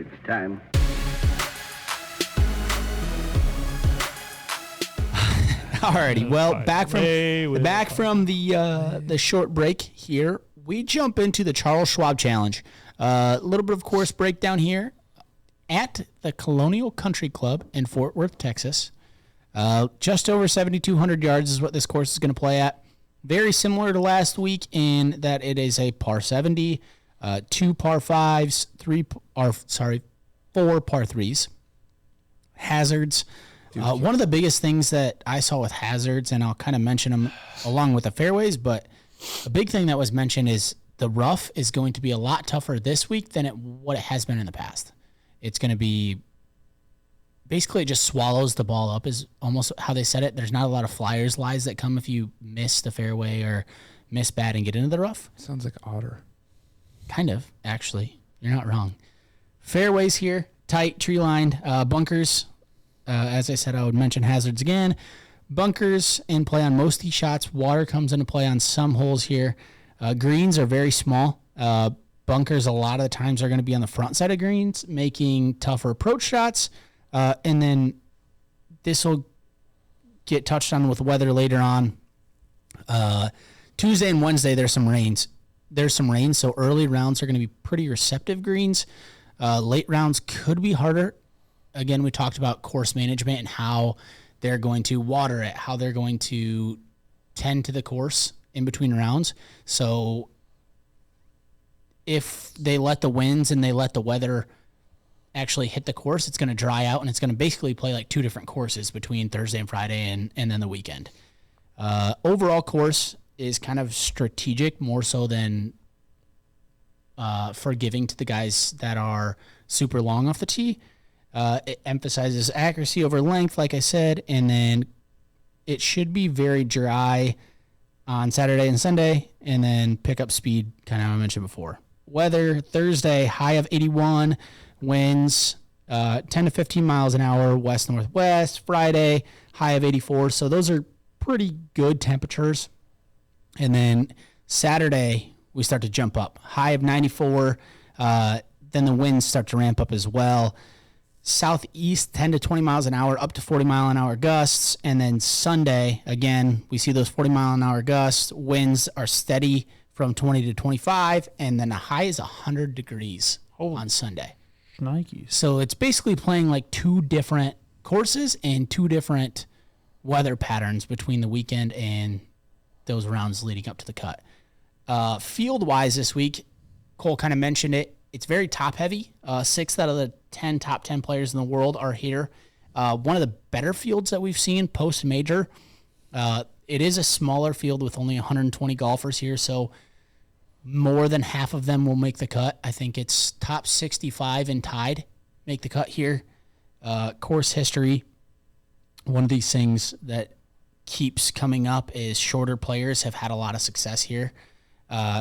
It's time. Alrighty, well, back from the short break here, we jump into the Charles Schwab Challenge. A little bit of course breakdown here at the Colonial Country Club in Fort Worth, Texas. Just over 7,200 yards is what this course is going to play at. Very similar to last week in that it is a par 70, 2 par 5s, 4 par 3s. Hazards. One of the biggest things that I saw with hazards, and I'll kind of mention them along with the fairways, but a big thing that was mentioned is the rough is going to be a lot tougher this week than what it has been in the past. It's going to be basically it just swallows the ball up is almost how they said it. There's not a lot of flyers lies that come if you miss the fairway or miss bat and get into the rough. Sounds like otter. Kind of, actually. You're not wrong. Fairways here, tight, tree-lined, bunkers. As I said, I would mention hazards again. Bunkers in play on most tee shots. Water comes into play on some holes here. Greens are very small. Bunkers a lot of the times are going to be on the front side of greens, making tougher approach shots. And then this will get touched on with weather later on. Tuesday and Wednesday, there's some rain, so early rounds are going to be pretty receptive greens. Late rounds could be harder. Again, we talked about course management and how they're going to water it, how they're going to tend to the course in between rounds. So if they let the winds and they let the weather actually hit the course, it's going to dry out, and it's going to basically play like two different courses between Thursday and Friday and then the weekend. Overall course is kind of strategic, more so than forgiving to the guys that are super long off the tee. It emphasizes accuracy over length, like I said, and then it should be very dry on Saturday and Sunday, and then pick up speed, kind of how I mentioned before. Weather, Thursday, high of 81, winds 10 to 15 miles an hour, west-northwest. Friday, high of 84, so those are pretty good temperatures. And then Saturday, we start to jump up. High of 94, then the winds start to ramp up as well. Southeast, 10 to 20 miles an hour, up to 40-mile-an-hour gusts. And then Sunday, again, we see those 40-mile-an-hour gusts. Winds are steady from 20 to 25, and then the high is 100 degrees on Sunday. Nike. So it's basically playing like two different courses and two different weather patterns between the weekend and those rounds leading up to the cut. Field-wise this week, Cole kind of mentioned it. It's very top-heavy. 6 out of the 10 top 10 players in the world are here. One of the better fields that we've seen post-major. It is a smaller field with only 120 golfers here, so more than half of them will make the cut. I think it's top 65 and tied make the cut here. Course history, one of these things that keeps coming up is shorter players have had a lot of success here.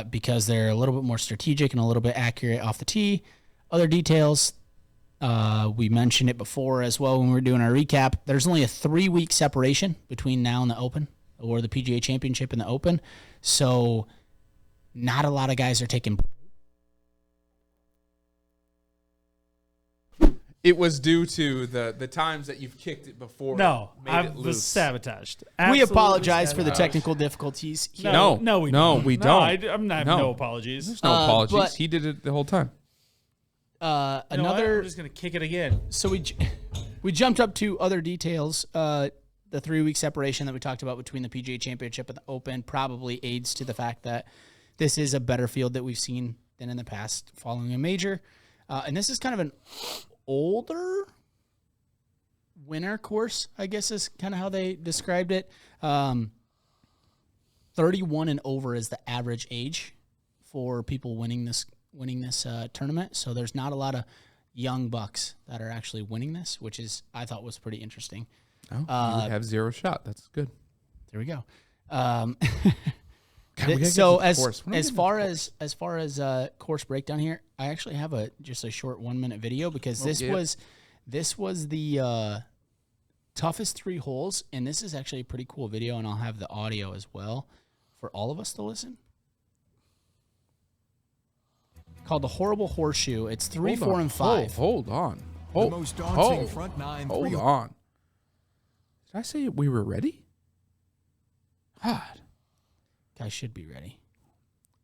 Because they're a little bit more strategic and a little bit accurate off the tee. Other details, we mentioned it before as well when we were doing our recap. There's only a 3-week separation between now and the Open, or the PGA Championship and the Open. So not a lot of guys are taking. It was due to the times that you've kicked it before. No, made I it was loose. sabotaged. We Absolutely apologize for the sabotaged. technical difficulties here. No, we don't. I'm not. No apologies. There's no apologies. but- He did it the whole time. I'm just gonna kick it again. So we jumped up to other details. The 3-week separation that we talked about between the PGA Championship and the Open probably aids to the fact that this is a better field that we've seen than in the past following a major. And this is kind of an older winner course, I guess is kind of how they described it. 31 and over is the average age for people winning this tournament. So there's not a lot of young bucks that are actually winning this, which is I thought was pretty interesting. Oh, you would have 0 shot. That's good. There we go. So as far as course breakdown here, I actually have just a short 1-minute video because this was the toughest 3 holes, and this is actually a pretty cool video, and I'll have the audio as well for all of us to listen. called the Horrible Horseshoe. It's 3, 4, and 5. Hold on. The most daunting front nine. Hold on. Did I say we were ready? God. Guys should be ready.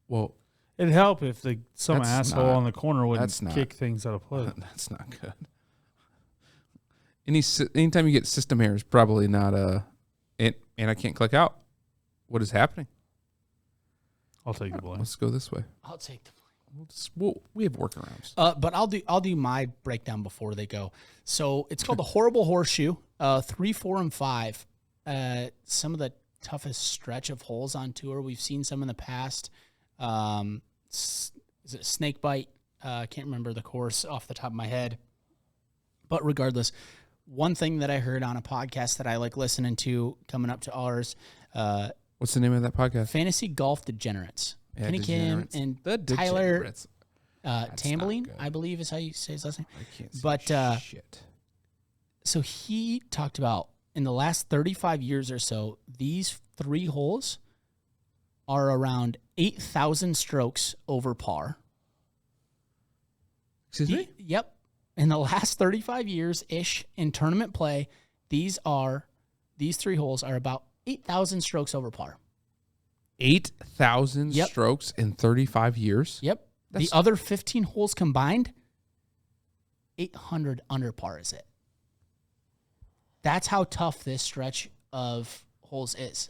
Well, It'd help if some That's asshole not- on the corner wouldn't that's not- kick things out of play. that's not good. Anytime you get system errors, probably not and I can't click out. What is happening? I'll take the blame. Let's go this way. I'll take the We have workarounds. but I'll do my breakdown before they go. So it's called the Horrible Horseshoe. 3, 4, and 5. Some of the toughest stretch of holes on tour. We've seen some in the past. Is it Snakebite? I can't remember the course off the top of my head. But regardless, one thing that I heard on a podcast that I like listening to coming up to ours, What's the name of that podcast? Fantasy Golf Degenerates. Yeah, Kenny Kim Degenerates. and The Tyler Degenerates. Tamboline, good. I believe is how you say his last name. I can't see But shit. so he talked about in the last 35 years or so, these 3 holes are around 8,000 strokes over par. Excuse me? Yep. In the last 35 years-ish in tournament play, these 3 holes are about 8,000 strokes over par. 8,000 Yep. strokes in 35 years? Yep. That's- The other 15 holes combined, 800 under par is it. That's how tough this stretch of holes is,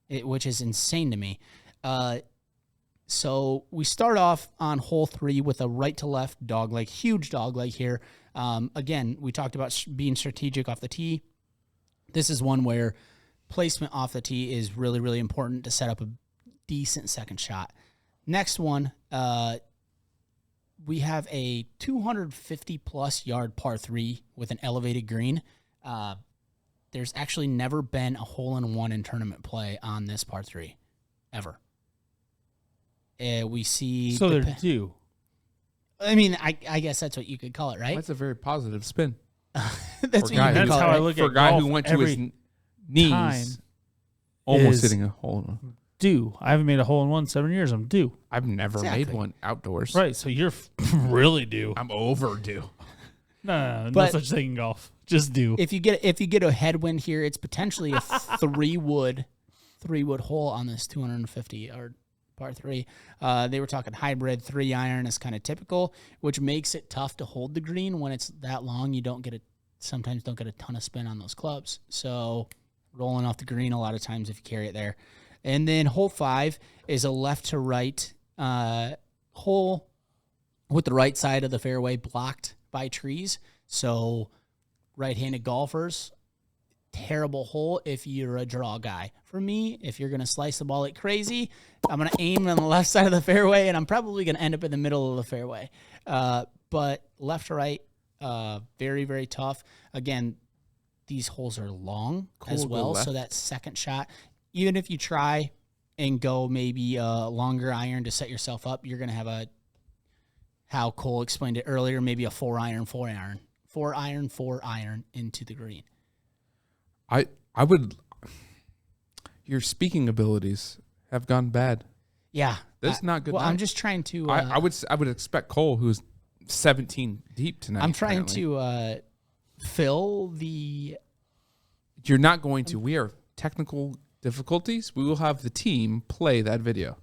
which is insane to me. So we start off on hole 3 with a right to left dogleg, huge dogleg here. Again, we talked about being strategic off the tee. This is one where placement off the tee is really, really important to set up a decent second shot. Next one, we have a 250-plus yard par 3 with an elevated green. There's actually never been a hole-in-one in tournament play on this par 3, ever. We see... So they're due. I mean, I guess that's what you could call it, right? That's a very positive spin. That's what you guy could That's call how it. I right? look For a at guy golf who went to every his knees, time almost is- hitting a hole in one. due. I haven't made a hole in one in 7 years. I'm due. I've never made Exactly. one outdoors. Right. So you're really due. I'm overdue. No But- such thing in golf. Just due. If you get a headwind here, it's potentially a 3-wood hole on this 250-yard par 3. They were talking hybrid 3-iron is kind of typical, which makes it tough to hold the green when it's that long. You sometimes don't get a ton of spin on those clubs. So rolling off the green a lot of times if you carry it there. And then hole 5 is a left to right hole with the right side of the fairway blocked by trees. So right-handed golfers, terrible hole if you're a draw guy. For me, if you're going to slice the ball like crazy, I'm going to aim on the left side of the fairway, and I'm probably going to end up in the middle of the fairway. But left to right, very, very tough. Again, these holes are long as Cool, go well, so left. that second shot, even if you try and go maybe a longer iron to set yourself up, you're going to have how Cole explained it earlier, maybe a 4-iron, 4-iron. 4-iron, 4-iron into the green. I would. Your speaking abilities have gone bad. Yeah. That's not good Well, night. I'm just trying to... I would expect Cole, who's 17 deep tonight. I'm trying apparently. to fill the... You're not going to. We are technical difficulties. We will have the team play that video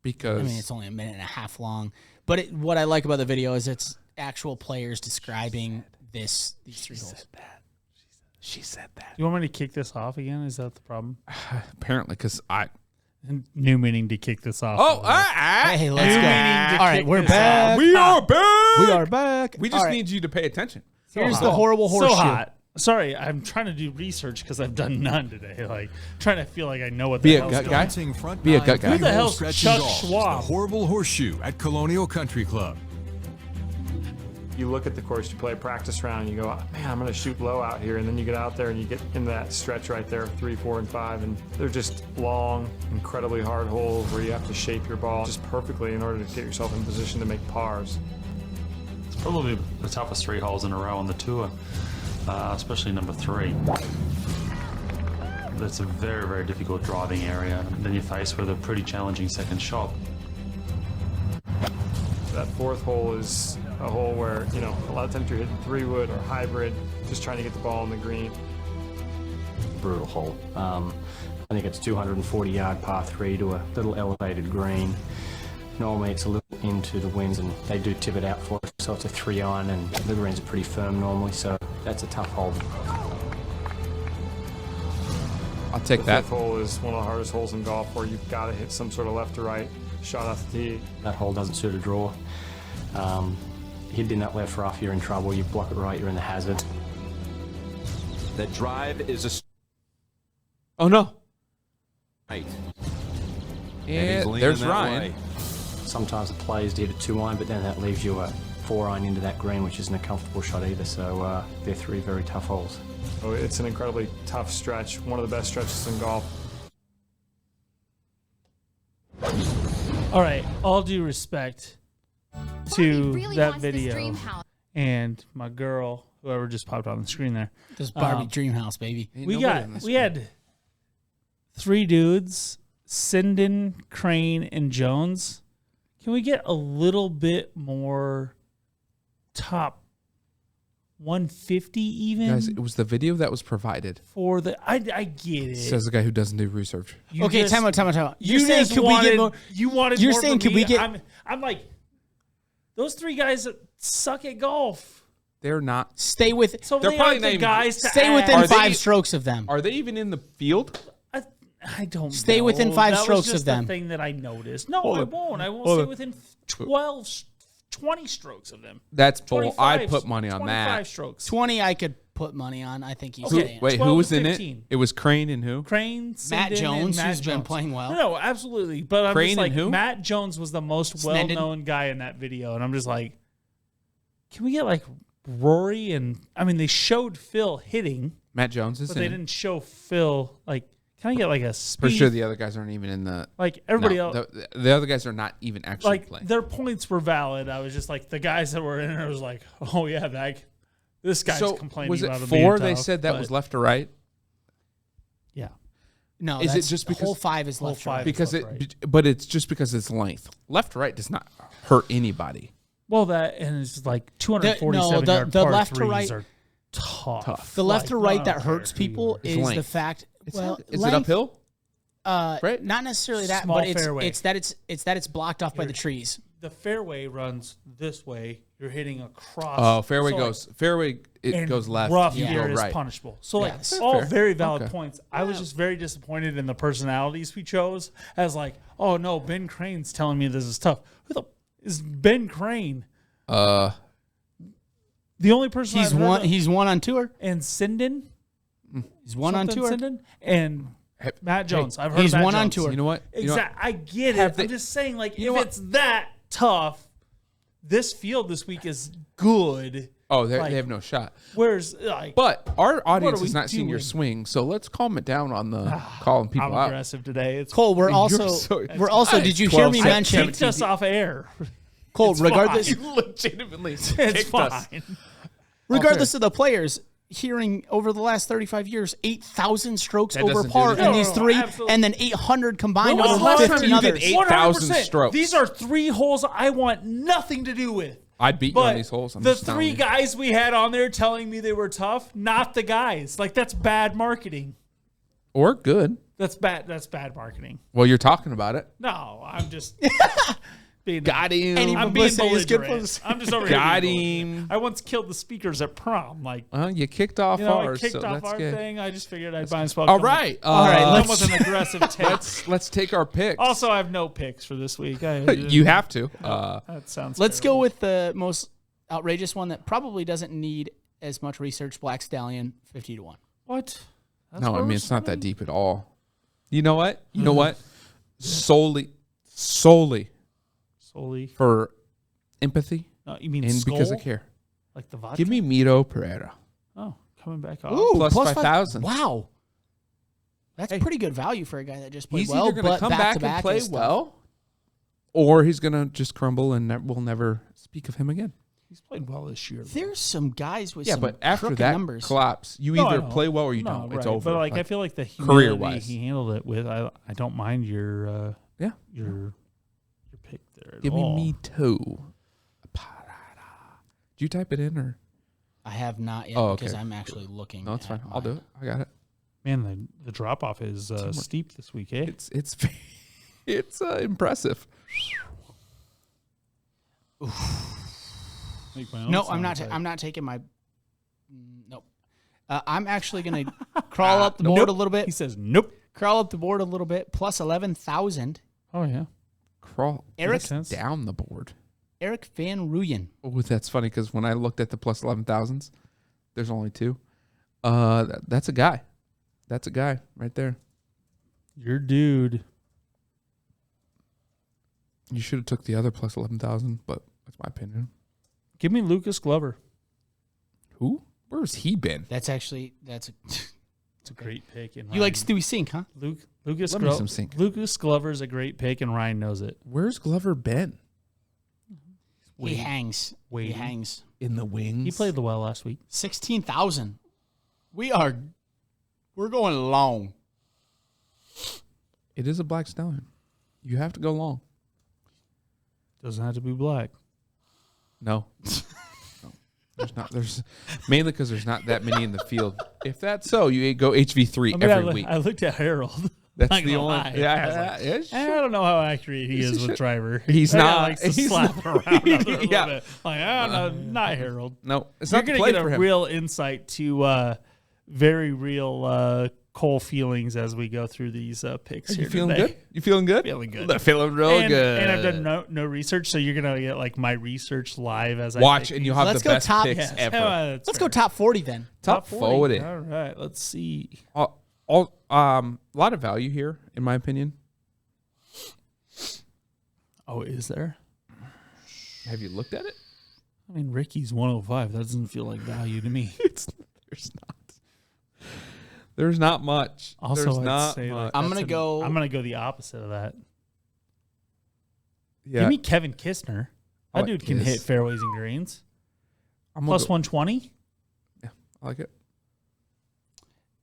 because I mean, it's only a minute and a half long. But what I like about the video is it's actual players describing these 3 holes. she said that. You want me to kick this off again? Is that the problem? Apparently, because I. New meaning to kick this off. Hey, let's New go. meaning to All right, kick we're this back. off. We are back. We are back. We just All right, need you to pay attention. Here's hot. the horrible horseshoe. So hot. Sorry, I'm trying to do research because I've done none today. Like trying to feel like I know what the Be a hell's gut going guy. on. Daunting front Be a nine gut guy. Who the three-hole hell's stretch Chuck in golf is Schwab? The Horrible Horseshoe at Colonial Country Club. You look at the course, you play a practice round, you go, man, I'm going to shoot low out here. And then you get out there and you get in that stretch right there, 3, 4, and 5. And they're just long, incredibly hard holes where you have to shape your ball just perfectly in order to get yourself in position to make pars. It's probably the toughest 3 holes in a row on the tour, especially number 3. That's a very, very difficult driving area. Then you're faced with a pretty challenging second shot. That fourth hole is a hole where, you know, a lot of times you're hitting 3-wood or hybrid, just trying to get the ball on the green. Brutal hole. I think it's 240-yard par 3 to a little elevated green. Normally it's a little into the winds and they do tip it out for us, so it's a 3-iron and the greens are pretty firm normally, so that's a tough hole. I'll take The that. fifth hole is one of the hardest holes in golf where you've got to hit some sort of left to right shot off the tee. That hole doesn't suit a draw. Hit in that left rough, you're in trouble. You block it right, you're in the hazard. The drive is a Oh no. right. And there's Ryan. Sometimes the players did a 2-iron, but then that leaves you a 4-iron into that green, which isn't a comfortable shot either. So they're 3 very tough holes. So it's an incredibly tough stretch, one of the best stretches in golf. All right, all due respect to that video and my girl, whoever just popped on the screen there. This Barbie dream house, baby. Ain't We nobody in this we had 3 dudes, Sinden, Crane, and Jones. Can we get a little bit more top 150 even? Guys, it was the video that was provided. For the I get it. Says the guy who doesn't do research. You Okay, just- time out. You You're saying just could we get wanted- more? You wanted You're more saying from could me. we get? I'm like, those 3 guys that suck at golf. They're not. Stay with. So They're they probably aren't the named- guys to Stay add. within Are they- 5 strokes of them. Are they even in the field? I don't Stay know. within 5 that strokes was just of them. The thing that I noticed. No, Hold I on. won't. I won't Hold stay on. within 12, 20 strokes of them. That's bull. 25 I'd put money on 25 that. strokes. 20, I could put money on. I think he's Who, saying. wait, 12 who to was in it? 15. It was Crane and who? Crane, Matt Sinden, Jones, and Matt who's been Jones. playing well. No, absolutely. But I'm Crane just like, and who? Matt Jones was the most well-known guy in that video. And I'm just like, can we get like Rory and, I mean, they showed Phil hitting, Matt Jones is but in they it. didn't show Phil, like, can I get like a speed? For sure the other guys aren't even in the... Like everybody No, else. the other guys are not even actually Like playing. their points were valid. I was just like, the guys that were in it, I was like, oh yeah, this guy's So complaining was it about him 4 being they tough, said that but- was left or right? Yeah. No, Is it that's- just because- hole 5 is Hole left or 5. right? Because left, it, right. but it's just because it's length. Left or right does not hurt anybody. Well, that and it's like 247 the yard the par left to threes right- are tough. The left Like, to right I that don't hurts care. people It's is length. the fact. Well, Is length, it uphill? Right? Not necessarily that, Small but fairway. it's that it's blocked off by the trees. The fairway runs this way. You're hitting across. Oh, fairway So, goes fairway. It and goes left. Rough You here go is right. punishable. So like Yes. all Fair. very valid Okay. points. I was just very disappointed in the personalities we chose. As like, oh no, Ben Crane's telling me this is tough. Who the is Ben Crane? The only person He's I've heard one. of- He's one on tour. and Sinden. He's one on Something tour. Sinden, and Matt Jones. I've heard he's of Matt one on Jones. tour. You know what? You know what? Exactly. I get Have it. they- I'm just saying, like, You know if what? it's that tough, this field this week is good. Oh, Like, they have no shot. Whereas, like, But our audience we has not seen your doing? swing, so let's calm it down on the calling people I'm out. aggressive today. It's Cole, we're You're also so- we're also. Did you hear me 12, mention kicked us off air. Cole? It's Regardless, fine. legitimately It's kicked us. fine. regardless of the players, hearing over the last 35 years, 8,000 strokes That over doesn't do par the in these job. 3, Absolutely. and then 800 combined When was over the last time 15 you did others. 8,000 100%. strokes? These are 3 holes I want nothing to do with. I'd beat you on But these holes. I'm the just telling 3 you. guys we had on there telling me they were tough, not the guys. Like, that's bad marketing. Or good. That's bad marketing. Well, you're talking about it. No, I'm just being Got him. Any I'm being publicity is good belligerent. for I'm just over here. Got being belligerent. him. I once killed the speakers at prom. Like, You kicked off you know, I ours, kicked so off that's our good. thing. I just figured I'd buy and spell. All right. All right, That let's- was an aggressive take. Let's take our picks. Also, I have no picks for this week. You have to. That sounds. Let's go terrible. with the most outrageous one that probably doesn't need as much research. Black Stallion, 50 to 1. what? That's No, I where mean we're it's not that starting? deep at all. You know what? You know what? Solely Solely. for empathy No, you mean and skull? because I care. Like the vodka. Give me Mito Pereira. Oh, coming back off. Ooh, Plus plus 5,000. Wow. That's pretty good value for a guy that just played He's well, either going to but come back back to back and play is tough. well, or he's going to just crumble and we'll never speak of him again. He's played well this year. There's some guys with Yeah, some but after crooked that numbers. collapse, you No, I either know. play well or you No, don't. It's right. over. But like, I feel like the humility career-wise. he handled it with, I don't mind your yeah. your pick there. At Give all. me Mito. Did you type it in or? I have not yet Oh, because okay. I'm actually looking. No, it's fine. at I'll do mine. it. I got it. Man, the drop off is steep this week, eh? It's impressive. Make my own No, sound I'm not. effect. I'm not taking my. Nope. I'm actually gonna crawl up the board a little bit. He says nope. Crawl up the board a little bit. Plus 11,000. Oh yeah. Crawl Eric- Makes sense. down the board. Eric Van Ruyen. Oh, that's funny because when I looked at the plus 11,000s, there's only 2. That's a guy. That's a guy right there. Your dude. You should have took the other plus 11,000, but that's my opinion. Give me Lucas Glover. Who? Where's he been? That's actually that's. It's a great pick. And You like Stewie Sink, huh? Lucas Let me some sync. Lucas Glover's a great pick, and Ryan knows it. Where's Glover been? He hangs. Waiting. He hangs. In the wings. He played the well last week. 16,000. We're going long. It is a black stallion. You have to go long. Doesn't have to be black. No. There's not. There's mainly because there's not that many in the field. If that's so, you go HV3 every week. I looked at Harold. That's Not the gonna only. lie. Yeah, I was like, yeah, I don't know how accurate he is with driver. He's That guy not. likes to He's slap not. around out there a little Yeah. bit. Like, I don't know, not Harold. No, it's You're not the gonna play get for a him. real insight to very real Cole feelings as we go through these picks. Are here you feeling today. good? You feeling good? Feeling good. I'm feeling real good. And I've done no research, so you're gonna get like my research live as I Watch, pick and these. you'll have Let's the go best top- picks Yes. ever. That's Let's fair. go top 40 then. Top 40. All right, let's see. A lot of value here, in my opinion. Oh, is there? Have you looked at it? I mean, Ricky's 105. That doesn't feel like value to me. There's not. There's not much. Also, There's I'd not say, much. like, I'm that's gonna go- I'm gonna go the opposite of that. Yeah. Give me Kevin Kistner. I That like dude can Kiss. hit fairways and greens. I'm gonna Plus go- 120. Yeah, I like it.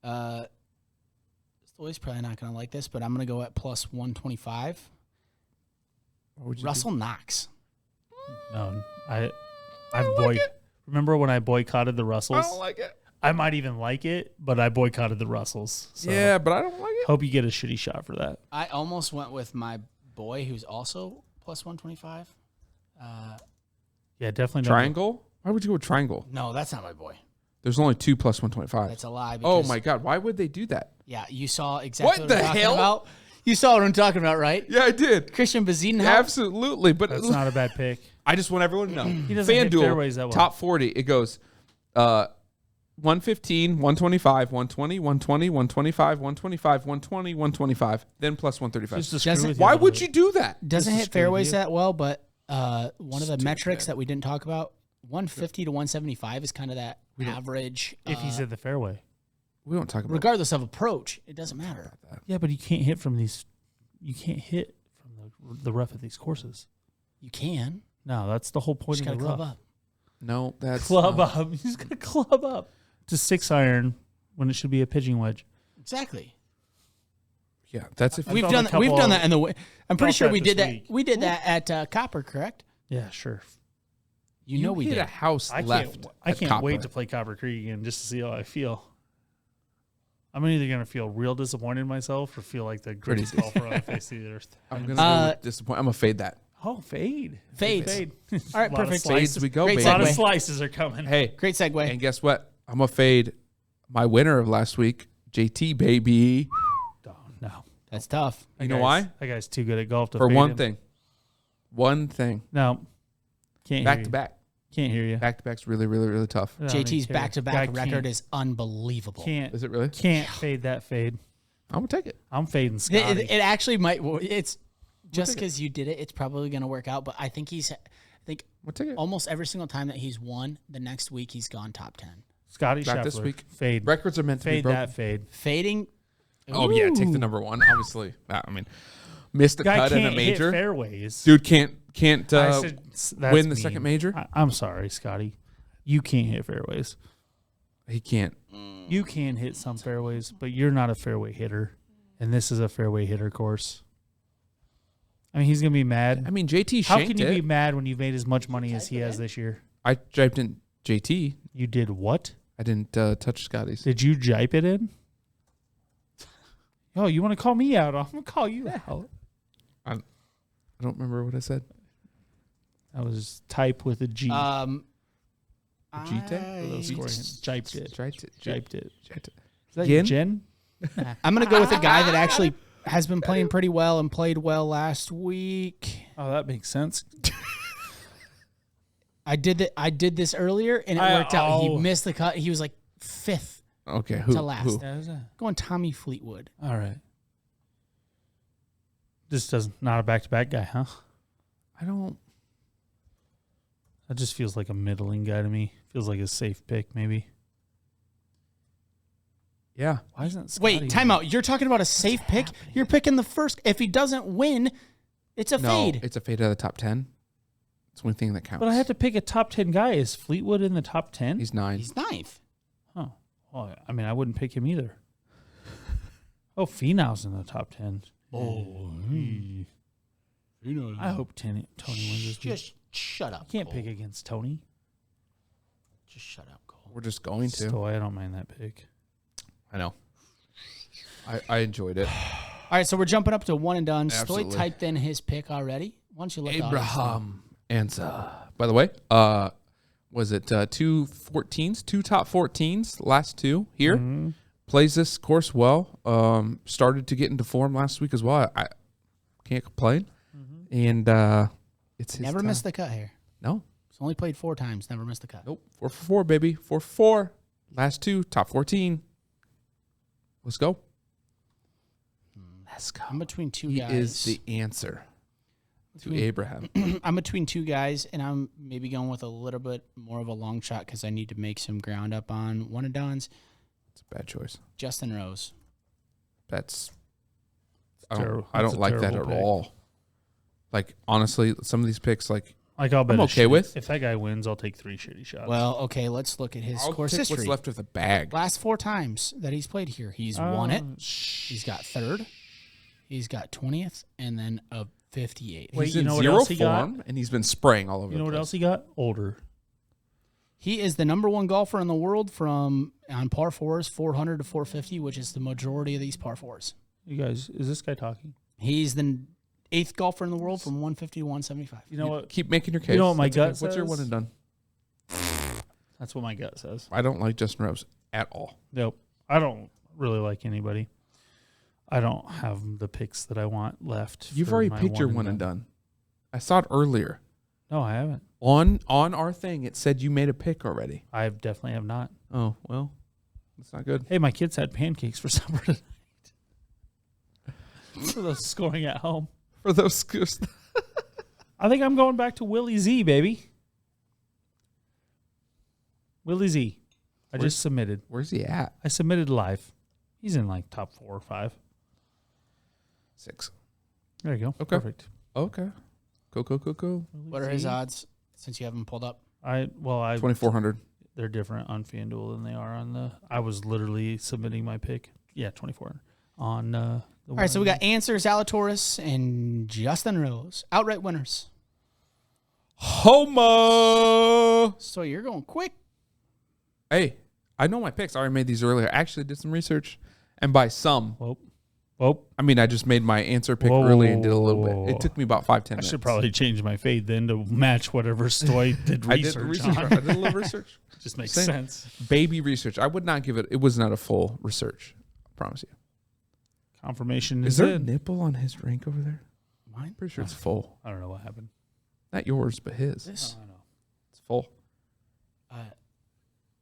Stowey's probably not going to like this, but I'm going to go at plus 125. What would you Russell Knox. No, remember when I boycotted the do? Russells? I don't like it. I might even like it, but I boycotted the Russells. So Yeah, but I don't like it. hope you get a shitty shot for that. I almost went with my boy, who's also plus 125. Yeah, definitely don't- Triangle? Why would you go with triangle? No, that's not my boy. There's only 2 plus 125. That's a lie. Oh because- my God! Why would they do that? Yeah, you saw exactly What what I'm the talking hell? about. You saw what I'm talking about, right? Yeah, I did. Christian Bezidenhout. Absolutely, but That's not a bad pick. I just want everyone to know. He doesn't hit fairways that well. Top 40. It goes 115, 125, 120, 120, 125, 125, 120, 125, then plus 135. Just to screw Doesn't- with you a Why little would bit. you do that? Doesn't Just to hit screw with fairways you. that well, but one of the metrics that we didn't talk about, 150 to 175 is kind of that average. If he's in the fairway? We don't talk about regardless of approach, it doesn't matter. Yeah, but you can't hit from these. You can't hit from the rough of these courses. You can. No, that's the whole point Just of got to the club rough. up. No, that's Club up. You just got to club up to 6-iron when it should be a pitching wedge. Exactly. Yeah, that's if We've felt done a that. We've couple done that in the. I'm pretty felt sure that we this did that. week. We did that at Copper, correct? Yeah, sure. You know we hit did. a house I left. can't at wait Copper. to play Copper Creek again just to see how I feel. I'm either gonna feel real disappointed in myself or feel like the greatest golfer on the face of the earth. I'm gonna go with disappoint. I'm gonna fade that. Oh, fade. Fades. Fade. All right, A lot of perfect. slices. Fades we go, Great baby. A lot of segue. slices are coming. Hey, Great segue. and guess what? I'm gonna fade my winner of last week, JT baby. Oh, no. That's tough. You know why? That guy's too good at golf to For fade one him. thing. One thing. No. Can't Back hear to you. back. Can't hear you. Back to back's really, really, really tough. I don't even JT's care. back-to-back Guy record is unbelievable. Can't Is it really? can't fade that fade. I'm gonna take it. I'm fading It, Scotty. it actually might. It's just because you did it. It's probably going to work out. But I think I think I'll take it. almost every single time that he's won, the next week he's gone top 10. Scotty Not Scheffler. this week. Fade. Records are meant to be Fade broken. that fade. Fading. Oh yeah, take the Ooh. number one. Obviously, I mean, missed a Guy cut in can't a major. hit fairways. Dude can't I said, that's win the mean. second major. I'm sorry, Scotty. You can't hit fairways. He can't. You can hit some fairways, but you're not a fairway hitter. And this is a fairway hitter course. I mean, he's going to be mad. I mean, JT How shanked can you it. be mad when you made as much money as he has this year? I jiped in JT. You did what? I didn't touch Scotty's. Did you jipe it in? Oh, you want to call me out? I'm going to call you out. I don't remember what I said. That was type with a G. Jite? Jiped it. Jiped it. Is that Gin? Jen? I'm going to go with a guy that actually has been playing pretty well and played well last week. Oh, that makes sense. I did this earlier, and it worked out. He missed the cut. He was like 5th Okay, who? to last. Who? Yeah, who's that? Going Tommy Fleetwood. All right. This doesn't not a back-to-back guy, huh? I don't. That just feels like a middling guy to me. Feels like a safe pick, maybe. Yeah. Why isn't Scotty? Wait, time out. You're talking about a safe pick? You're picking the first. If he doesn't win, it's a fade. It's a fade out of the top 10. It's one thing that counts. But I had to pick a top 10 guy. Is Fleetwood in the top 10? He's 9. He's 9th. Oh, well, I mean, I wouldn't pick him either. Oh, Finau's in the top 10. Oh, I hope Tony wins this week. just shut up. I can't pick against Tony. Just shut up, Cole. We're just going to. So I don't mind that pick. I know. I enjoyed it. All right, so we're jumping up to one and done. Absolutely. Stoy typed in his pick already. Why don't you let Abraham Anza. By the way, was it 2 14s, 2 top 14s, last 2 here? Mm-hmm. Plays this course well. Started to get into form last week as well. I can't complain. And it's his Never time. missed the cut here. No. He's only played 4 times. Never missed the cut. Nope. 4 for 4, baby. 4 for 4. Last 2, top 14. Let's go. Let's go. I'm between two He guys. is the answer to Abraham. I'm between 2 guys, and I'm maybe going with a little bit more of a long shot because I need to make some ground up on one and done's. It's a bad choice. Justin Rose. That's I Terrible. don't That's a like that at terrible pick. all. Like honestly, some of these picks, like Like I'll bet I'm a okay shitty- with. If that guy wins, I'll take 3 shitty shots. Well, okay, let's look at his I'll course pick history. what's left of the bag. Last 4 times that he's played here, he's won it. He's got 3rd. He's got 20th, and then a 58. Wait, He's you in know what 0 else he got? form, and he's been spraying all over. you know the what place. else he got? Older. He is the number 1 golfer in the world from on par 4s, 400 to 450, which is the majority of these par 4s. You guys, is this guy talking? He's the 8th golfer in the world from 150 to 175. You know what? Keep making your case. You know what my That's gut okay. What's your says? one and done? That's what my gut says. I don't like Justin Rose at all. Nope. I don't really like anybody. I don't have the picks that I want left. You've for already my picked your one and done. I saw it earlier No, I haven't. on our thing. It said you made a pick already. I definitely have not. Oh well, that's not good. Hey, my kids had pancakes for supper tonight. For those scoring at home. For those scoops. I think I'm going back to Willie Z, baby. Willie Z. I just submitted. Where's he at? I submitted live. He's in like top 4 or 5. 6. There you go. Okay. Perfect. Okay. Go. What are his odds since you have them pulled up? 2,400. They're different on FanDuel than they are on the. I was literally submitting my pick. Yeah, 24 on. All right, so we got Answer, Zalatoris, and Justin Rose. Outright winners. Homo. So you're going quick. Hey, I know my picks. I already made these earlier. I actually did some research, and by some, Whoa. I mean I just made my answer pick early and did a little bit. It took me about 5-10 I minutes. should probably change my fade then to match whatever Stoy did I did research research. on. I did a little research. Just makes Same. sense. Baby research. I would not give it. It was not a full research. I promise you. Confirmation Is is there a in. nipple on his drink over there? Mine? Pretty sure it's full. I don't know what happened. Not yours, but his. This. I don't know. It's full.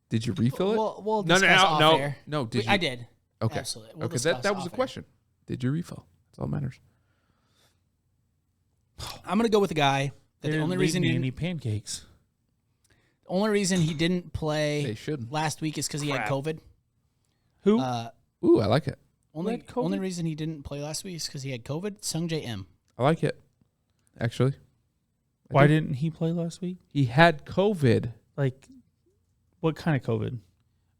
Did you refill it? We'll discuss off air. No. Did you? I did. Okay. Absolutely. We'll Okay. discuss That was off a air. question. Did you refill? That's all that matters. I'm going to go with a guy that They the only didn't leave reason me he any pancakes. didn't They play should. last week is because he had COVID. Who? Ooh, I like it. Only COVID? reason he didn't play last week is because he had COVID. Sungjae M. I like it. Actually, Why didn't he play last week? he had COVID. Like, what kind of COVID?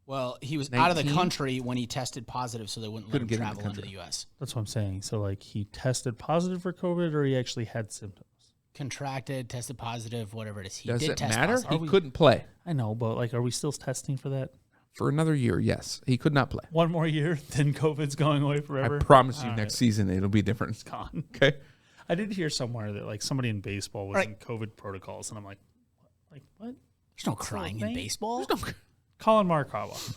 Well, he was out of the 19? country when he tested positive, so they wouldn't Couldn't let get him in the travel into country. the U.S. That's what I'm saying. So, like, he tested positive for COVID or he actually had symptoms? contracted, tested positive, whatever it is. He Does did it test matter? positive. He couldn't play I know, but like, are we still testing for that? for another year. Yes, he could not play. One more year, then COVID's going away forever. I promise you, All next right. season it'll be different. It's gone. Okay. I did hear somewhere that like somebody in baseball was Right. in COVID protocols, and I'm like what? There's no crying in thing? baseball. Colin Markava.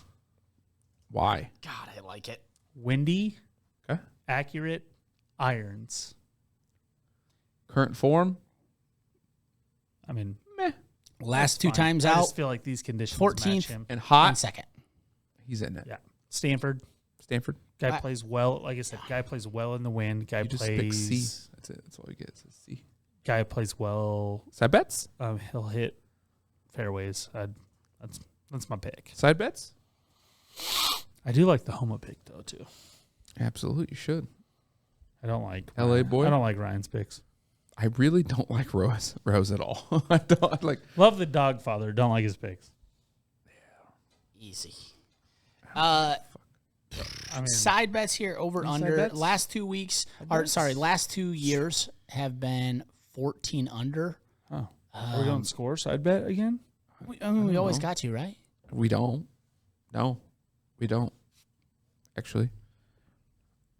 Why? God, I like it. Windy, Okay. accurate, irons. Current form. I mean, Last two fine. times I out, just feel like these conditions 14th. match him. And and hot. second. He's in it. Yeah, Stanford Stanford. guy I- plays well. Like I said, guy plays well in the wind. Guy You just pick C. plays. That's it. That's all you get. It's a C. Guy plays well. Side bets. He'll hit fairways. That's my pick. Side bets. I do like the Homa pick though too. Absolutely, you should. I don't like LA boy? I don't like Ryan's picks. I really don't like Rose at all. I don't like. Love the dog father. Don't like his picks. Easy. I mean, Side bets here over Any side under. bets? Last 2 weeks, or sorry, last 2 years have been 14 under. are we going score side bet again? We always got you, right? We don't. No, we don't. Actually,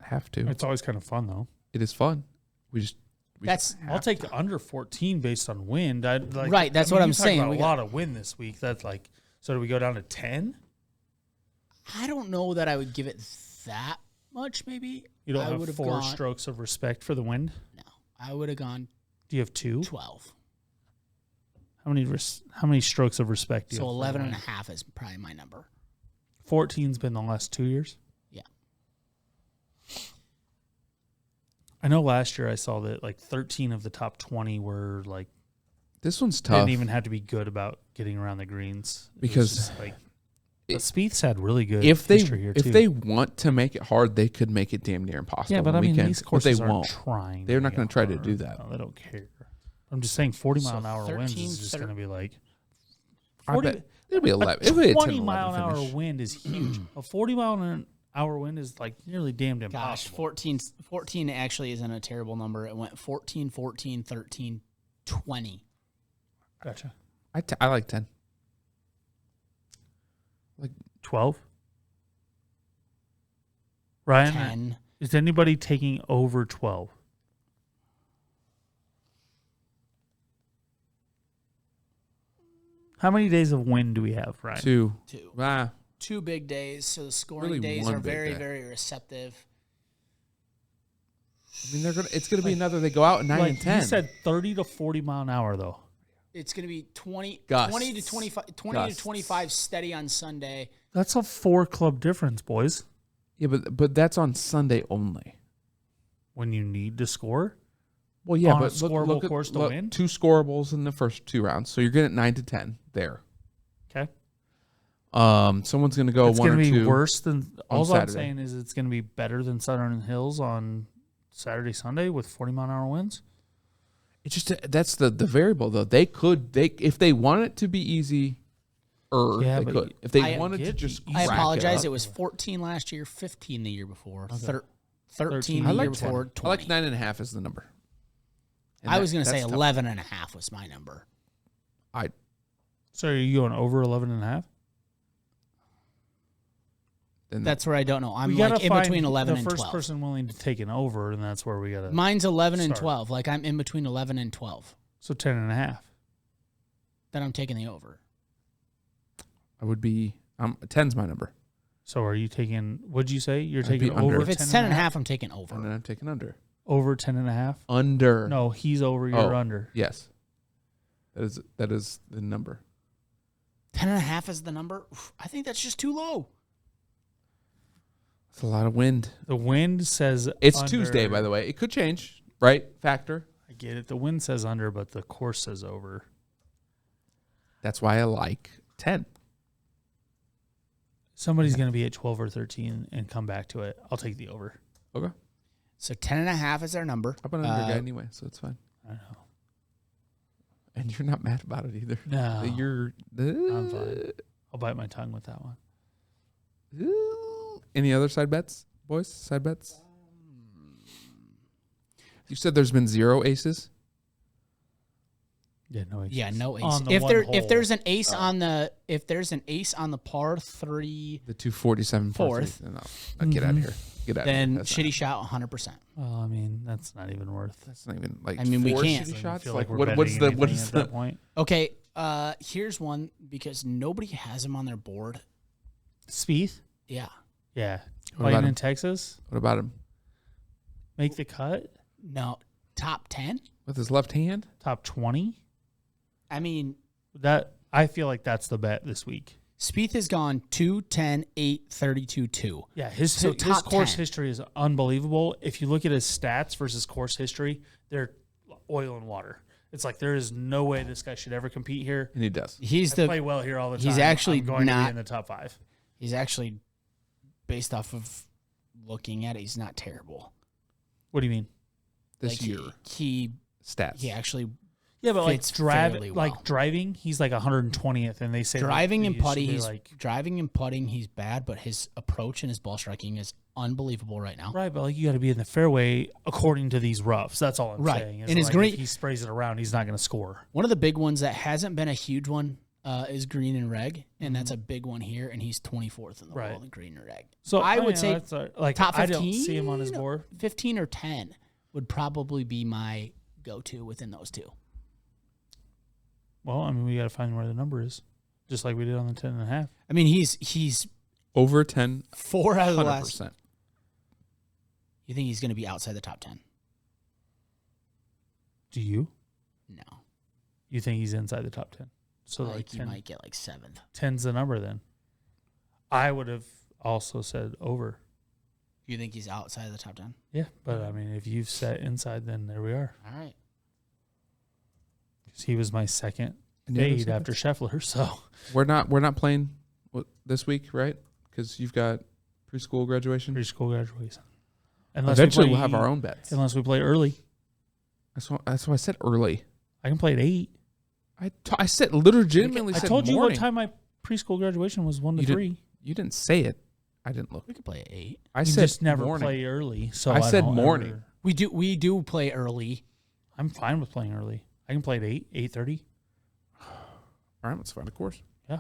have to. It's always kind of fun though. It is fun. We just. I'll take the under 14 based on wind. Right, that's what I'm you talk saying. about We a lot of wind this week. That's like, so do we go down to 10? I don't know that I would give it that much, maybe. You don't I have would've 4 gone- strokes of respect for the wind? No, I would have gone Do you have 2? 12. How many strokes of respect do you So have? for 11 the and a wind? half is probably my number. 14's been the last 2 years? Yeah. I know last year I saw that like 13 of the top 20 were like, This one's tough. didn't even have to be good about getting around the greens. It was Because just like, the Spieth's had really good if they history here too. want to make it hard, they could make it damn near impossible. Yeah, but on I the mean, weekend, these but courses they aren't won't. trying. They're not make gonna it try to hard. do that. No, they don't care. I'm just saying 40 So mile an hour winds 13, is just going to be like I 40, bet it'll be 11. a It'll be a 20 10, mile 11 an hour finish. wind is huge. A 40 mile an hour wind is like nearly damned Gosh, impossible. 14 actually isn't a terrible number. It went 14, 14, 13, 20. Gotcha. I like 10. 12. Ryan, 10. is anybody taking over 12? How many days of wind do we have, Ryan? 2. 2. Ah, 2 big days, so the scoring Really days one are big very, day. very receptive. I mean, it's going to be another. They go out at 9 and 10. You said 30 to 40 mile an hour, though. It's going to be 20 Gusts. to 25, 20 Gusts. to 25 steady on Sunday. That's a 4 club difference, boys. Yeah, but that's on Sunday only. When you need to score, Well, yeah, On a but scoreable look, course to look, win? 2 scorables in the first 2 rounds, so you're getting at 9 to 10 there. okay, Someone's going to go it's 1 going or to be 2. worse than. All I'm Saturday. saying is it's going to be better than Southern Hills on Saturday, Sunday with 40 mile an hour winds. It's just that's the variable though. They if they want it to be easy, Yeah, they but could. If they I wanted to get just, the I crack apologize. It, It was 14 last year, 15 the year before, 13 13 I the year like before, 10. I 20. like 9.5 as the number. And I was going to that's say tough. 11 and a half was my number. So are you going over 11 and a half? Then That's where I don't know. I'm We gotta like in find between 11 the and first 12. person willing to take an over, and that's where we got to. Mine's 11 and start. 12. Like I'm in between 11 and 12. So 10 and a half. Then I'm taking the over. I would be 10's my number, So are you taking? What'd you say? You're I'd taking be under. over If it's 10 10 and a half, I'm taking over. and then I'm taking under. Over 10 and a half. Under. No, he's over. You're Oh. under. Yes. That is the number. 10 and a half is the number? Oof, I think that's just too low. It's a lot of wind. The wind says It's under. Tuesday, by the way. It could change, right? Factor. I get it. The wind says under, but the course says over. That's why I like 10. Somebody's going to be at 12 or 13 and come back to it. I'll take the over. Okay. So 10 and a half is their number. I'm an under guy anyway, so it's fine. I know. And you're not mad about it either. No, You're. I'm fine. I'll bite my tongue with that one. Any other side bets, boys? Side bets? You said there's been 0 aces? Yeah, no ace. Yeah, no ace. On the If one there hole. if there's an ace on the par 3, The 247 Fourth. No, get out of here. Get out. then of here. That's shitty shot 100%. Well, I mean, that's not even worth. That's not even like. I mean, we 4 can't. shitty I shots. feel Like we're what's betting the what anything is at the that point? Okay, here's one because nobody has him on their board. Spieth? Yeah. Yeah. What about Playing in him? Texas? What about him Make the cut? No, top 10? with his left hand? Top 20? I mean, That I feel like that's the bet this week. Spieth has gone 2, 10, 8, 32, 2. Yeah, his So his top course 10. history is unbelievable. If you look at his stats versus course history, they're oil and water. It's like there is no way this guy should ever compete here. And he does. He's I play the well here all the time. he's actually I'm going to not- be in the top 5. he's actually based off of looking at it, he's not terrible. What do you mean? This Like, year he stats. actually Yeah, but fits fairly well. driving, he's like 120th, and they say driving and he should putting, be he's like driving and putting, he's bad, but his approach and his ball striking is unbelievable right now. right. But like you got to be in the fairway according to these roughs. That's all I'm Right. saying. Is And his like, green- if he sprays it around, he's not going to score. One of the big ones that hasn't been a huge one is green and reg, and that's a big one here, and he's 24th in the Right. world in green and reg. So I would know, say that's like top I 15. don't see him on his board. 15 or 10 would probably be my go-to within those two. Well, I mean, we got to find where the number is, just like we did on the 10.5. I mean, he's Over 10, 4 out of the last. 100%. You think he's going to be outside the top 10? Do you? No. You think he's inside the top 10? So I like think he 10, might get like 7th. 10's the number then. I would have also said over. You think he's outside the top 10? Yeah, but I mean, if you've set inside, then there we are. All right. 'Cause he was my second And the other fade after Scheffler. So We're not playing this week, right? Because you've got preschool graduation. preschool graduation. Eventually, we'll have our own bets. Unless we play early, That's why I said early. I can play at 8. I said legitimately. I said told you morning. what time my preschool graduation was 1 to You didn't- 3. You didn't say it. I didn't look. We could play at 8. I You said just never morning. play early. So I said don't morning. ever- We do play early. I'm fine with playing early. I can play at 8, 8:30. All right, let's find a course. Yeah.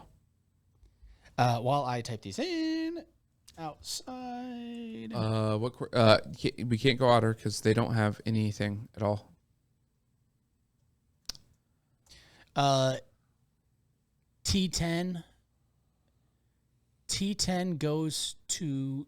While I type these in, outside. What? We can't go outer because they don't have anything at all. T10. T10 goes to.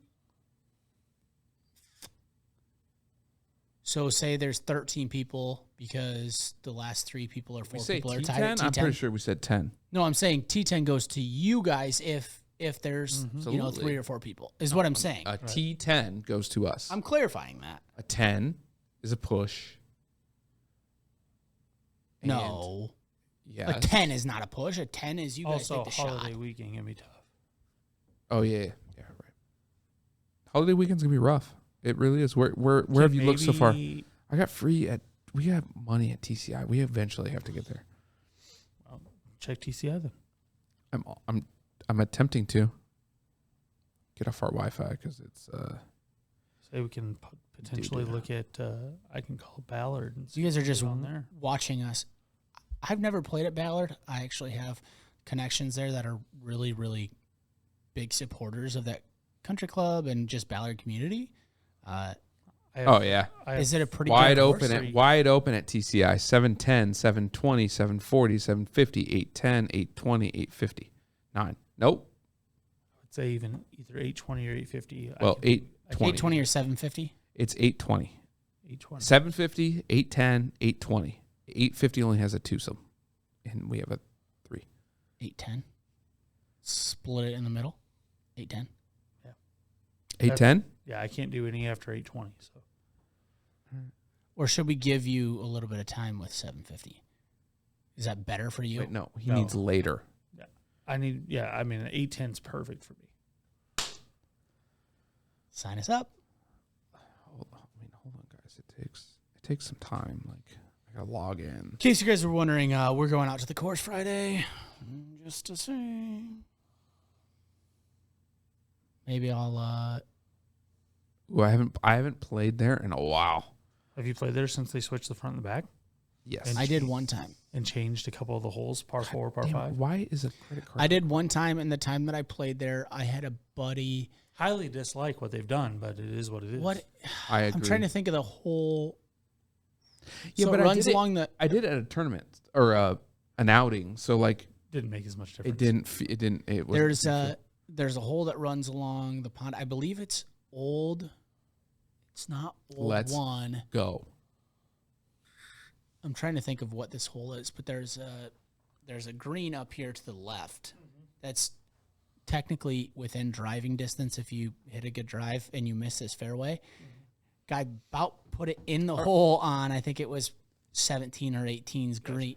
So say there's 13 people because the last 3 people or 4 We say people are tied at T10. T10. I'm pretty sure we said 10. No, I'm saying T10 goes to you guys if there's Absolutely. 3 or 4 people is what I'm saying. A T10 goes to us. I'm clarifying that. A 10 is a push. And No, Yes. a 10 is not a push. A 10 is you guys Also, take the holiday shot. weekend can be tough. Oh yeah, right. Holiday weekend's gonna be rough. It really is. Where have you looked so far? Maybe- I got free at. We have money at TCI. We eventually have to get there. Check TCI then. I'm attempting to get off our Wi-Fi because it's. Say we can potentially look at. I can call Ballard. And You guys are just on there. watching us. I've never played at Ballard. I actually have connections there that are really, really big supporters of that country club and just Ballard community. Oh yeah, Is it a pretty wide good open course? at wide open at TCI. 710, 720, 740, 750, 810, 820, 850, 9. Nope. I'd say even either 820 or 850. Well, 820. 820 or 750? It's 820. 820. 750, 810, 820. 850 only has a twosome, and we have a 3. 810. Split it in the middle. 810. 810. Yeah, I can't do any after 820. So Or should we give you a little bit of time with 750? Is that better for you? Wait, no, he No. needs later. I need. Yeah, I mean 810 is perfect for me. Sign us up. Hold on, guys. It takes some time. Like I gotta log in. In case you guys were wondering, we're going out to the course Friday. Just to see. Maybe I'll Ooh, I haven't played there in a while. Have you played there since they switched the front and the back? Yes. I did one time. And changed a couple of the holes, par 4, par 5. Why is a credit card? I did one time, and the time that I played there, I had a buddy. Highly dislike what they've done, but it is what it is. What? I agree. I'm trying to think of the whole. Yeah, So but it runs along the. I did it at a tournament or an outing, so like Didn't make as much difference. it didn't. It was. There's a hole that runs along the pond. I believe it's old. It's not old Let's one. go. I'm trying to think of what this hole is, but there's a green up here to the left. That's technically within driving distance if you hit a good drive and you miss this fairway. Guy about put it in the hole on, I think it was 17 or 18's green.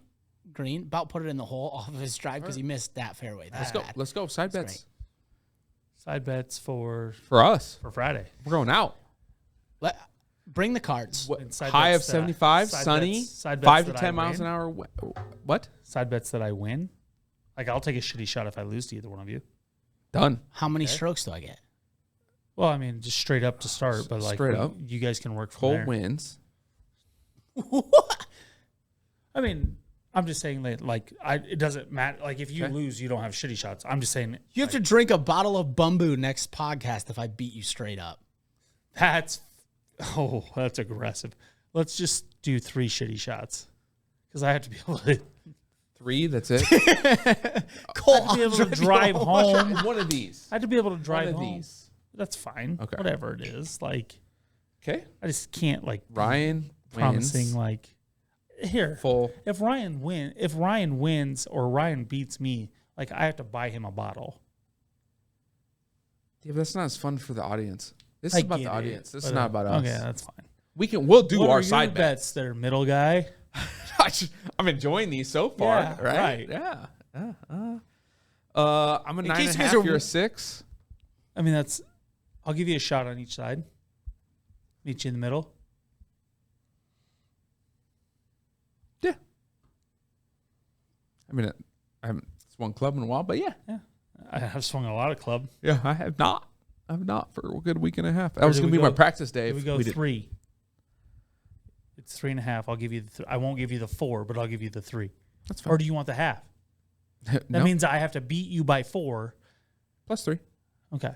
About put it in the hole off of his drive because he missed that fairway. That's bad. Let's go. Side That's bets Side bets for us. for Friday. We're going out. Bring the cards. And side High of bets that- 75, side sunny, bets- side bets 5 to that 10 I miles win. an hour. What? Side bets that I win. Like, I'll take a shitty shot if I lose to either one of you. Done. How many strokes do I get? Well, I mean, just straight up to start, but like, Straight up. you guys can work from Cole there. wins. I mean, I'm just saying that, like, it doesn't matter. Like, if you lose, you don't have shitty shots. I'm just saying You have to drink a bottle of Bumbu next podcast if I beat you straight up. that's aggressive. Let's just do 3 shitty shots because I have to be able to. 3. That's it. Cole, I have to be able to drive home. One of these. I have to be able to drive One of home. these. That's fine. Okay. Whatever it is, like, Okay. I just can't like Ryan promising wins. like here. Full. If Ryan wins or Ryan beats me, like I have to buy him a bottle. Yeah, but that's not as fun for the audience. This I is about get the it, audience. This but, is not about us. Okay, that's fine. We'll do What our are side your bets. there, middle guy. I'm enjoying these so far. Yeah, right? right. Yeah. I'm a 9.5. You're a 6. I mean, I'll give you a shot on each side. Meet you in the middle. Yeah. I mean, I haven't swung club in a while, but yeah. I have swung a lot of club. Yeah, I have not. For a good week and a half. That Or was did going to we be my go- practice day. If we go 3. It's 3.5. I'll give you I won't give you the 4, but I'll give you the 3. That's fine. Or do you want the half? That No. means I have to beat you by 4. Plus 3. Okay.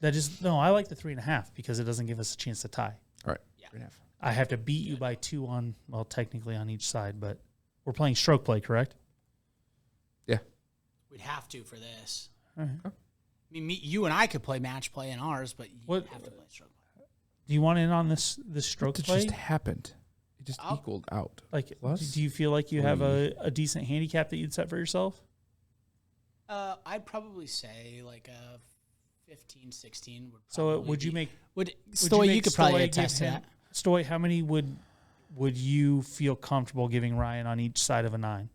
I like the 3.5 because it doesn't give us a chance to tie. All right. 3.5. I have to beat you by 2 technically on each side, but we're playing stroke play, correct? Yeah. We'd have to for this. All right. I mean, you and I could play match play in ours, but you What- have to play stroke play. Do you want in on this stroke It play? just happened. It just equaled out. Like, Plus do you feel like you have a decent handicap that you'd set for yourself? I'd probably say like a 15, 16 would. So probably would you be- make? Would would Stoy? You make could probably Stoy attest to give that. him- Stoy, how many would you feel comfortable giving Ryan on each side of a 9?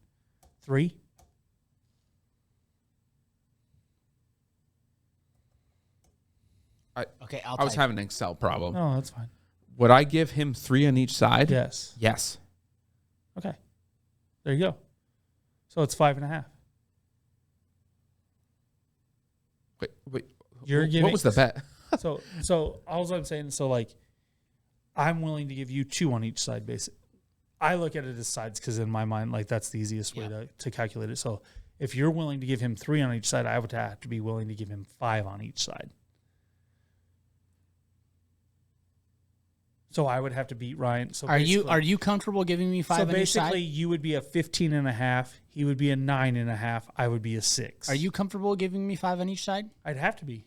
3? Okay, I was having an Excel problem. No, that's fine. Would I give him 3 on each side? Yes. Yes. Okay. There you go. So it's 5.5. Wait. You're giving. What was the bet? So all I'm saying is, like, I'm willing to give you 2 on each side, basically. I look at it as sides because in my mind, like, that's the easiest way to calculate it. So if you're willing to give him 3 on each side, I would have to be willing to give him 5 on each side. So I would have to beat Ryan. So Are basically- you comfortable giving me 5 So on each side? basically, you would be a 15.5. He would be a 9.5. I would be a 6. Are you comfortable giving me 5 on each side? I'd have to be.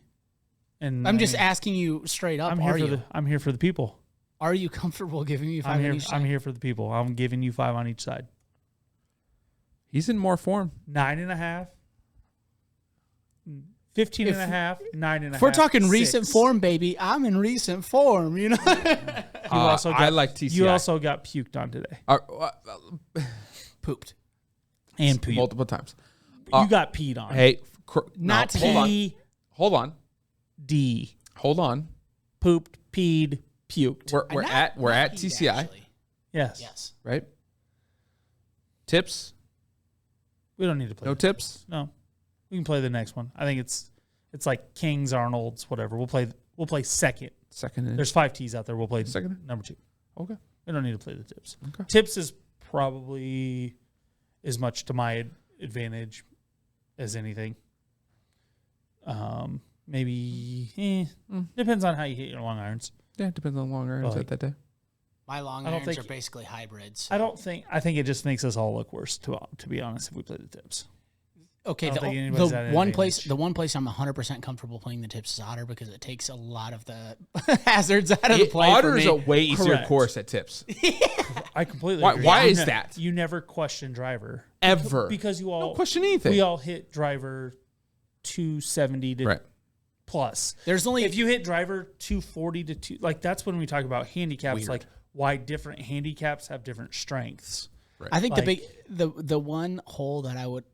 And I'm just asking you straight up. I'm here for the people. Are you comfortable giving me 5 I'm on here. each side? I'm here for the people. I'm giving you 5 on each side. He's in more form. 9.5. 15.5. 9.5. If we're talking 6. recent form, baby, I'm in recent form. You know. I like TCI. You also got puked on today. Pooped. And puked. Multiple times. You got peed on. Hey, Not hold on. P Hold on. D. Hold on. Pooped, peed, puked. We're at TCI, Actually. Yes. Yes. right? Tips? We don't need to play. No the tips? tips. No. We can play the next one. I think it's like Kings, Arnolds, whatever. We'll play second. Second. There's 5 T's out there. We'll play Second. number 2. Okay. We don't need to play the tips. Okay. Tips is probably as much to my advantage as anything. Maybe depends on how you hit your long irons. Yeah, it depends on long irons at that day. My long irons are basically hybrids. I think it just makes us all look worse, to be honest, if we play the tips. Okay, the one place I'm 100% comfortable playing the tips is Otter because it takes a lot of the hazards out of the play. Otter's for a me. way easier Correct. course at tips. I completely agree. Why is that? You never question driver. Ever. Because you all don't question anything. We all hit driver 270 to plus. There's only if you hit driver 240 to 2, like that's when we talk about handicaps, Weird. like why different handicaps have different strengths. Right. I think the one hole that I would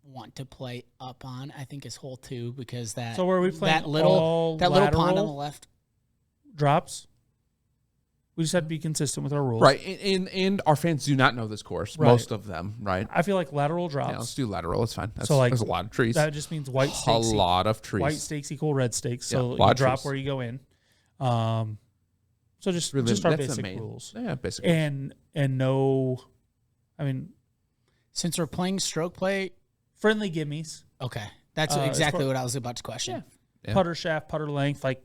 want to play up on, I think, is hole 2 because that So where are we playing that little pond on the left drops. We just have to be consistent with our rules. Right. And our fans do not know this course, most of them, right? I feel like lateral drops. Yeah, let's do lateral. It's fine. So like there's a lot of trees. That just means white stakes. A lot of trees. White stakes equal red stakes. So Yeah, you drop trees. where you go in. So just our that's the basic main rules. Yeah, basic. And no, I mean, since we're playing stroke play, friendly gimmies. Okay, that's exactly what I was about to question. Yeah. Putter shaft, putter length. Like,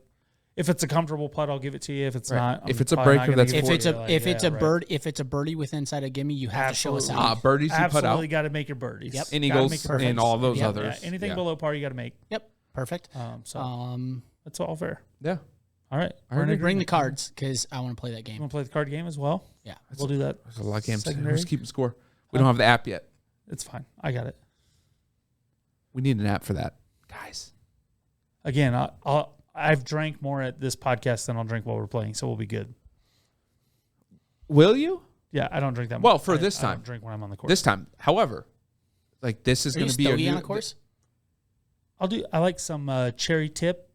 if it's a comfortable putt, I'll give it to you. If it's not, If it's a probably breaker, not gonna that's give it to you. if it's a birdie with inside a gimme, you have to show us out. Birdies you put Absolutely out. got to make your birdies. Yep. And Gotta eagles make your and birdies. all those Yep. others. Yeah, anything Yeah. below par, you got to make. Yep, perfect. That's all fair. Yeah. All right. We're in Bring the cards because I want to play that You game. want to play the card game as well? Yeah, We'll do that. There's a lot of games. Secondary? Who's keeping score? We don't have the app yet. It's fine. I got it. We need an app for that, guys. Again, I've drank more at this podcast than I'll drink while we're playing, so we'll be good. Will you? Yeah, I don't drink that much. Well, for this I time. don't drink when I'm on the course. This time, however, like this is Are going you to be a stogie new on a course? I like some cherry tip.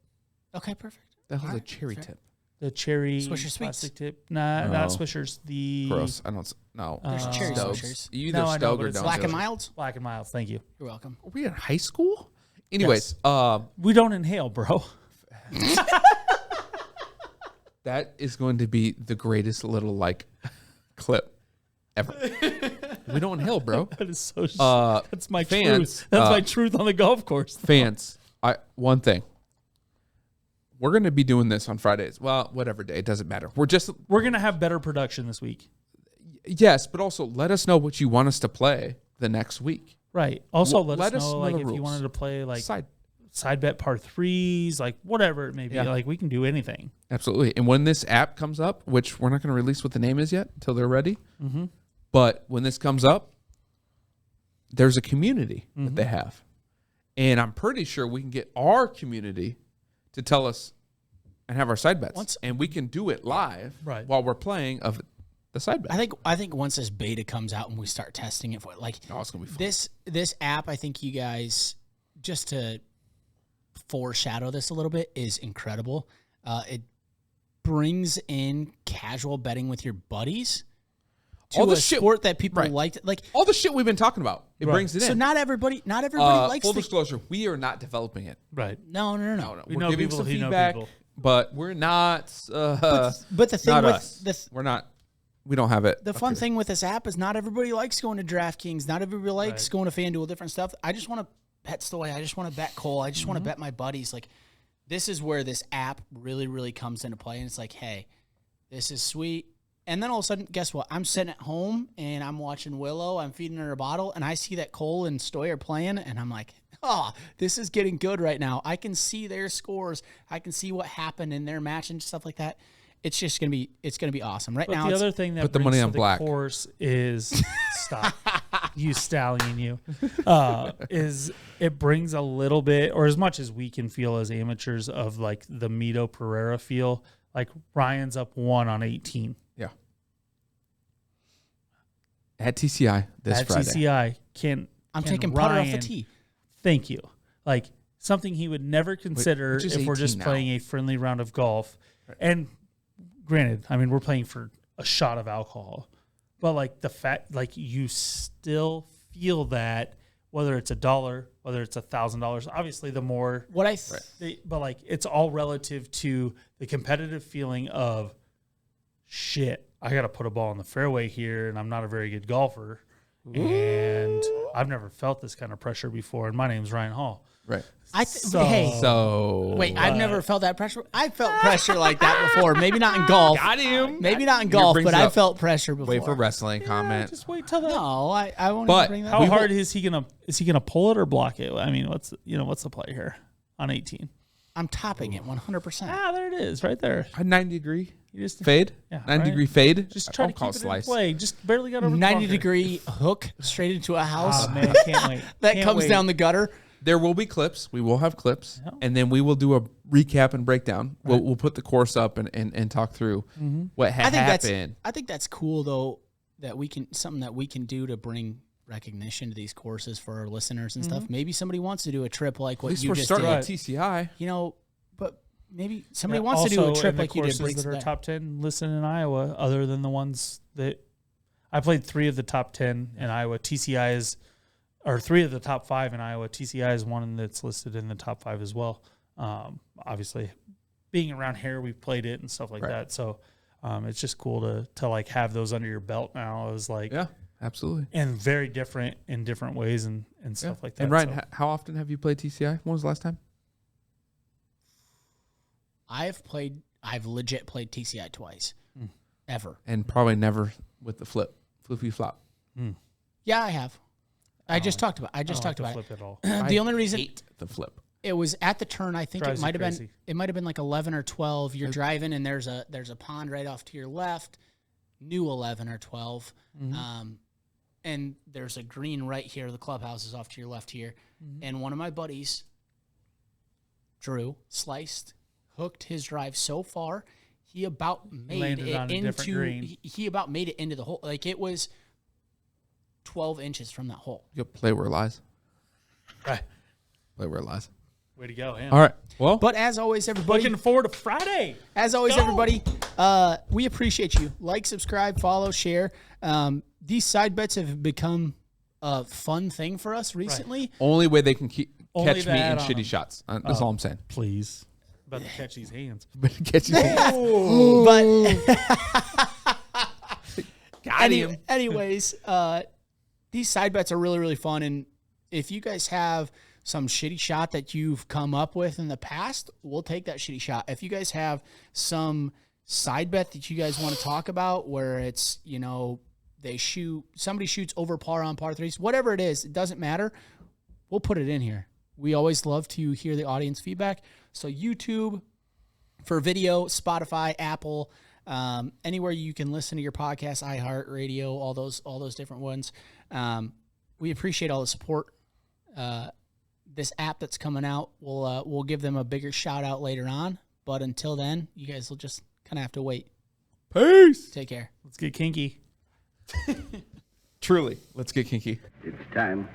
Okay, perfect. That was a Alright, cherry that's tip. The cherry Swisher plastic Sweets. tip. Nah, No. not Swishers. The Gross. I don't. No. There's cherry Stogs. swishers. You either No, I know, Stog but or it's don't. Black do and it. milds. Black and Mild. Thank you. You're welcome. Are we in high school? Anyways, We don't inhale, bro. that is going to be the greatest little like clip ever. We don't inhale, bro. That is so. That's my fans, truth. That's my truth on the golf course. Fans, one thing. We're going to be doing this on Fridays. Well, whatever day, it doesn't matter. We're gonna have better production this week. Yes, but also let us know what you want us to play the next week. Right. Also, let let us us know know like the if you rules. wanted to play like Side. bet par threes, like whatever it may be. Yeah. Like we can do anything. Absolutely. And when this app comes up, which we're not going to release what the name is yet until they're ready, but when this comes up, there's a community that they have. And I'm pretty sure we can get our community to tell us and have our side bets. And we can do it live while we're playing of the side bet. I think once this beta comes out and we start testing it for like it's gonna be fun. this app, I think you guys, just to foreshadow this a little bit, is incredible. It brings in casual betting with your buddies to All the a shit- sport that people like. Like all the shit we've been talking about, it brings it in. so not everybody likes full the, disclosure, we are not developing it. Right. no. We We're know giving people some who know feedback, people. but we're not. But the thing not with us. We're not. We don't have it. the fun thing with this app is not everybody likes going to DraftKings. Not everybody likes going to FanDuel, different stuff. I just want to bet Stoy. I just want to bet Cole. I just want to bet my buddies. Like, this is where this app really, really comes into play. And it's like, hey, this is sweet. And then all of a sudden, guess what? I'm sitting at home and I'm watching Willow. I'm feeding her a bottle. And I see that Cole and Stoy are playing. And I'm like, oh, this is getting good right now. I can see their scores. I can see what happened in their match and stuff like that. It's just going to be awesome. Right But now, the other thing that put the brings money to on the black. course is stop, you stallion, you is it brings a little bit, or as much as we can feel as amateurs, of like the Mito Pereira feel. Like Ryan's up 1 on 18 Yeah. At TCI this at Friday. TCI. I'm can taking putter off the Ryan- tee. Thank you. Like something he would never consider which is if we're 18 just now. playing a friendly round of golf. And granted, I mean, we're playing for a shot of alcohol, but like the fact, like you still feel that whether it's $1, whether it's $1,000, obviously the more What I but like it's all relative to the competitive feeling of shit. I got to put a ball in the fairway here, and I'm not a very good golfer. And I've never felt this kind of pressure before. And my name's Ryan Hall. Right. Wait, I've never felt that pressure. I felt pressure like that before. Maybe not in golf. Got him. Maybe not in golf, brings but it I up. felt pressure before. Wait for wrestling comment. Just wait till that. No, I won't But even bring that How up. hard is he gonna pull it or block it? I mean, what's the play here on 18? I'm topping it 100%. Ah, there it is, right there. A 90-degree You just fade. Yeah, 90-degree fade. Just I try to don't call keep it it in slice. play. Just barely got over the 90-degree hook straight into a house Oh, man, can't wait. that Can't comes wait. down the gutter. There will be clips. We will have clips, Yeah. and then we will do a recap and breakdown. We'll put the course up and talk through what happened. I think that's cool though that we can something that we can do to bring recognition to these courses for our listeners and stuff. Maybe somebody wants to do a trip like At what least you we're just starting did. with TCI. But maybe somebody Yeah, wants to do a also, trip in the like you did. courses Breaks that are that. top 10 listed in Iowa, other than the ones that I played 3 of the top 10 in Iowa. TCI is, or 3 of the top 5 in Iowa. TCI is one that's listed in the top 5 as well. Obviously, being around here, we've played it and stuff like that. So it's just cool to like have those under your belt now. It was like, Yeah, absolutely. and very different in different ways and stuff like that. And Ryan, So- how often have you played TCI? When was the last time? I've legit played TCI twice. Ever. And probably never with the flippy flop. Yeah, I have. I just talked about I don't talked like about to flip at all. it. The only reason Hate the flip. it was at the turn, I think Drives it you might have been crazy. it might have been like 11 or 12. You're driving and there's a pond right off to your left, new 11 or 12. And there's a green right here. The clubhouse is off to your left here. And one of my buddies, Drew, sliced, hooked his drive so far, he about made Landed it on a different into green. he about made it into the hole. Like it was 12 inches from that hole. You play where it lies. Right. Play where it lies. Way to go, him. All right. Well, But as always, everybody, Looking forward to Friday. as always, Go! everybody, we appreciate you. Like, subscribe, follow, share. These side bets have become a fun thing for us recently. only way they can Only catch the me in add-on. shitty shots. That's all I'm saying. Please. About to catch these hands. Catch you. But anyways, these side bets are really, really fun. And if you guys have some shitty shot that you've come up with in the past, we'll take that shitty shot. If you guys have some side bet that you guys want to talk about where it's, somebody shoots over par on par threes, whatever it is, it doesn't matter. We'll put it in here. We always love to hear the audience feedback. So YouTube for video, Spotify, Apple, anywhere you can listen to your podcast, iHeartRadio, all those different ones. We appreciate all the support. This app that's coming out, we'll give them a bigger shout out later on. But until then, you guys will just kind of have to wait. Peace. Take care. Let's get kinky. Truly. Let's get kinky. It's time.